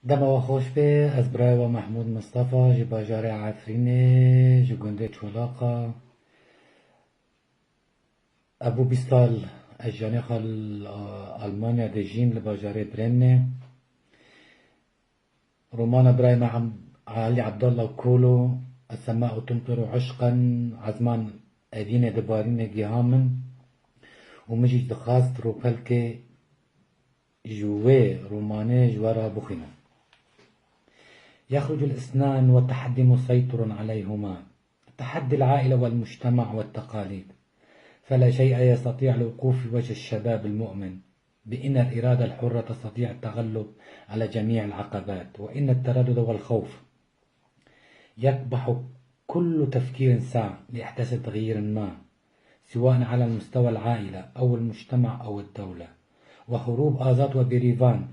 دما وخوش به از برای و محمود مصطفى جی باجار عفرینه جی گنده چولاقا ابو بیستال از جانه خال آلمانیا ده جیم لباجار برنه رومان برای علي عبد الله كولو السماء تمطر عشقا عزمان أدينة دبارين جهامن ومجي دخاست روبلكي جوي روماني جوارا بخنا يخرج الإثنان والتحدي مسيطر عليهما تحدي العائلة والمجتمع والتقاليد فلا شيء يستطيع الوقوف في وجه الشباب المؤمن بأن الإرادة الحرة تستطيع التغلب على جميع العقبات وإن التردد والخوف يقبح كل تفكير ساعٍ لإحداث تغيير ما سواء على المستوى العائلة أو المجتمع أو الدولة وهروب آزات وبريفان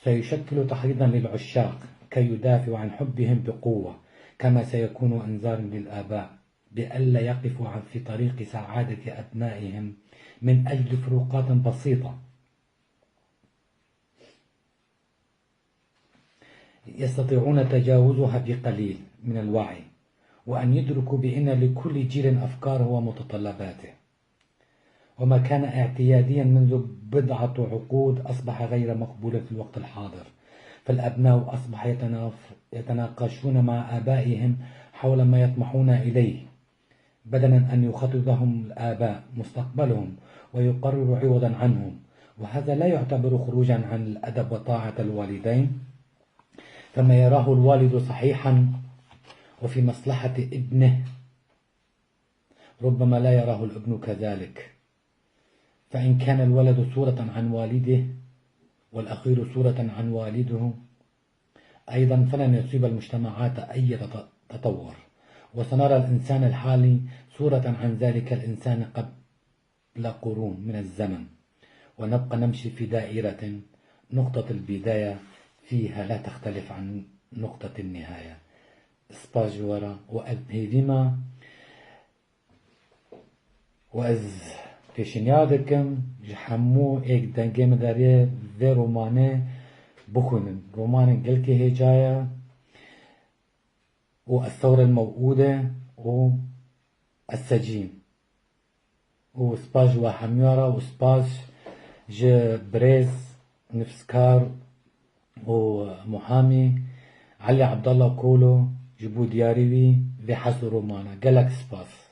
سيشكل تحريضا للعشاق كي يدافعوا عن حبهم بقوة كما سيكون إنذارا للآباء بألا يقفوا في طريق سعادة أبنائهم من أجل فروقات بسيطة يستطيعون تجاوزها بقليل من الوعي وأن يدركوا بأن لكل جيل أفكاره ومتطلباته وما كان اعتياديا منذ بضعة عقود أصبح غير مقبولا في الوقت الحاضر فالأبناء أصبح يتناقشون مع آبائهم حول ما يطمحون إليه بدلا أن يخطط لهم الآباء مستقبلهم ويقرروا عوضا عنهم وهذا لا يعتبر خروجا عن الأدب وطاعة الوالدين فما يراه الوالد صحيحا وفي مصلحة ابنه ربما لا يراه الابن كذلك فإن كان الولد صورة عن والده والأخير صورة عن والده أيضا فلن يصيب المجتمعات أي تطور وسنرى الإنسان الحالي صورة عن ذلك الإنسان قبل قرون من الزمن ونبقى نمشي في دائرة نقطة البداية فيها لا تختلف عن نقطة النهاية سباجورا وأبهيديما وأز پیشنیادکم جحمو ایک دنگه مداره و رومانه بخونن رومان گلکی هجاية والثورة الموؤودة والسجين وسباج وحميارة وسباج بريز نفسكار ومحامي علي عبد الله كولو جبو دياريوي في حسو رومانا قالك سباس